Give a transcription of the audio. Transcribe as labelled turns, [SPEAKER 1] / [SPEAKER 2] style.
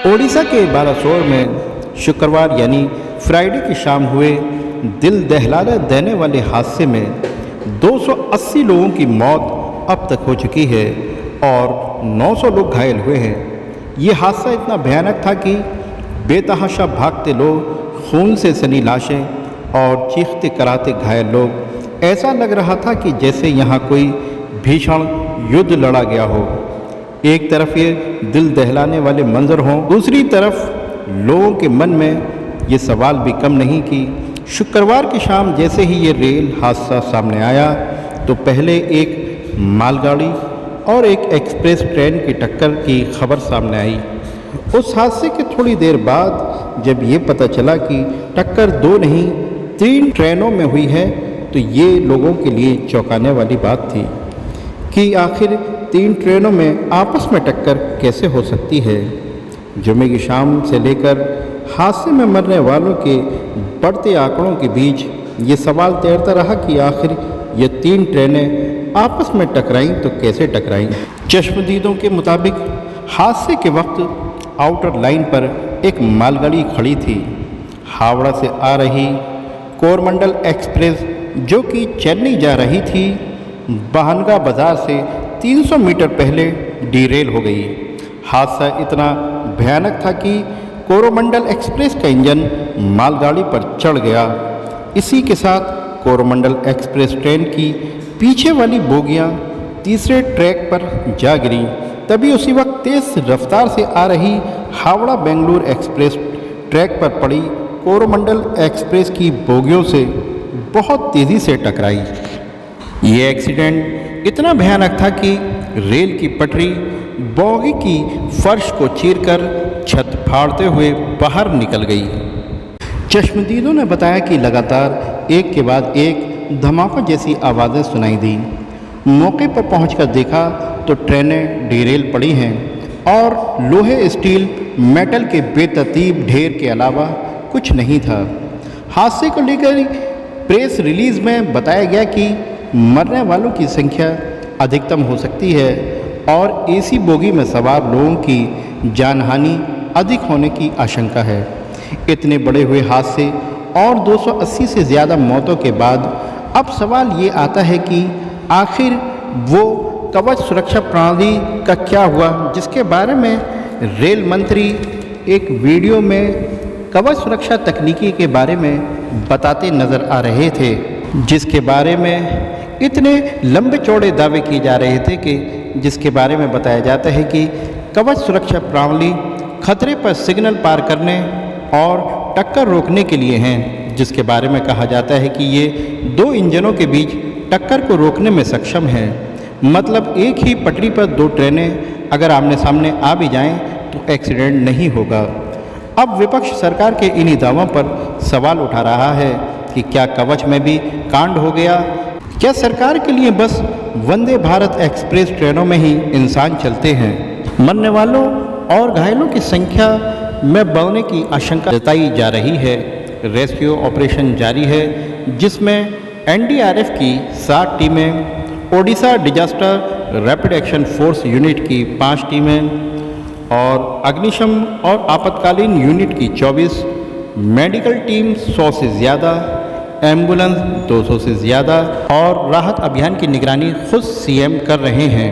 [SPEAKER 1] ओडिशा के बालासोर में शुक्रवार यानी फ्राइडे की शाम हुए दिल दहला देने वाले हादसे में 280 लोगों की मौत अब तक हो चुकी है और 900 लोग घायल हुए हैं। ये हादसा इतना भयानक था कि बेतहाशा भागते लोग, खून से सनी लाशें और चीखते कराते घायल लोग, ऐसा लग रहा था कि जैसे यहाँ कोई भीषण युद्ध लड़ा गया हो। एक तरफ ये दिल दहलाने वाले मंजर हों, दूसरी तरफ लोगों के मन में ये सवाल भी कम नहीं कि शुक्रवार की शाम जैसे ही ये रेल हादसा सामने आया तो पहले एक मालगाड़ी और एक एक्सप्रेस ट्रेन की टक्कर की खबर सामने आई। उस हादसे के थोड़ी देर बाद जब ये पता चला कि टक्कर 2 नहीं 3 ट्रेनों में हुई है तो ये लोगों के लिए चौंकाने वाली बात थी कि आखिर 3 ट्रेनों में आपस में टक्कर कैसे हो सकती है। जुमे की शाम से लेकर हादसे में मरने वालों के बढ़ते आंकड़ों के बीच ये सवाल तैरता रहा कि आखिर ये 3 ट्रेनें आपस में टकराईं तो कैसे टकराईं। चश्मदीदों के मुताबिक हादसे के वक्त आउटर लाइन पर एक मालगाड़ी खड़ी थी। हावड़ा से आ रही कोरमंडल एक्सप्रेस जो कि चेन्नई जा रही थी, बहनगा बाजार से 300 मीटर पहले डीरेल हो गई। हादसा इतना भयानक था कि कोरोमंडल एक्सप्रेस का इंजन मालगाड़ी पर चढ़ गया। इसी के साथ कोरोमंडल एक्सप्रेस ट्रेन की पीछे वाली बोगियां तीसरे ट्रैक पर जा गिरीं। तभी उसी वक्त तेज रफ्तार से आ रही हावड़ा बेंगलुरु एक्सप्रेस ट्रैक पर पड़ी कोरोमंडल एक्सप्रेस की बोगियों से बहुत तेज़ी से टकराई। ये एक्सीडेंट इतना भयानक था कि रेल की पटरी बोगी की फर्श को चीरकर छत फाड़ते हुए बाहर निकल गई। चश्मदीदों ने बताया कि लगातार एक के बाद एक धमाका जैसी आवाज़ें सुनाई दी। मौके पर पहुंचकर देखा तो ट्रेनें डीरेल पड़ी हैं और लोहे, स्टील, मेटल के बेतरतीब ढेर के अलावा कुछ नहीं था। हादसे को लेकर प्रेस रिलीज में बताया गया कि मरने वालों की संख्या अधिकतम हो सकती है और एसी बोगी में सवार लोगों की जानहानि अधिक होने की आशंका है। इतने बड़े हुए हादसे और 280 से ज़्यादा मौतों के बाद अब सवाल ये आता है कि आखिर वो कवच सुरक्षा प्रणाली का क्या हुआ, जिसके बारे में रेल मंत्री एक वीडियो में कवच सुरक्षा तकनीकी के बारे में बताते नज़र आ रहे थे, जिसके बारे में इतने लंबे चौड़े दावे किए जा रहे थे कि जिसके बारे में बताया जाता है कि कवच सुरक्षा प्रणाली खतरे पर सिग्नल पार करने और टक्कर रोकने के लिए हैं, जिसके बारे में कहा जाता है कि ये 2 इंजनों के बीच टक्कर को रोकने में सक्षम है। मतलब एक ही पटरी पर 2 ट्रेनें अगर आमने सामने आ भी जाएं तो एक्सीडेंट नहीं होगा। अब विपक्ष सरकार के इन्हीं दावों पर सवाल उठा रहा है कि क्या कवच में भी कांड हो गया? क्या सरकार के लिए बस वंदे भारत एक्सप्रेस ट्रेनों में ही इंसान चलते हैं? मरने वालों और घायलों की संख्या में बढ़ने की आशंका जताई जा रही है। रेस्क्यू ऑपरेशन जारी है, जिसमें एनडीआरएफ की 7 टीमें, Odisha disaster rapid action force unit की 5 टीमें और अग्निशम और आपातकालीन यूनिट की 24, मेडिकल टीम 100 से ज़्यादा, एम्बुलेंस 200 से ज़्यादा और राहत अभियान की निगरानी खुद सीएम कर रहे हैं।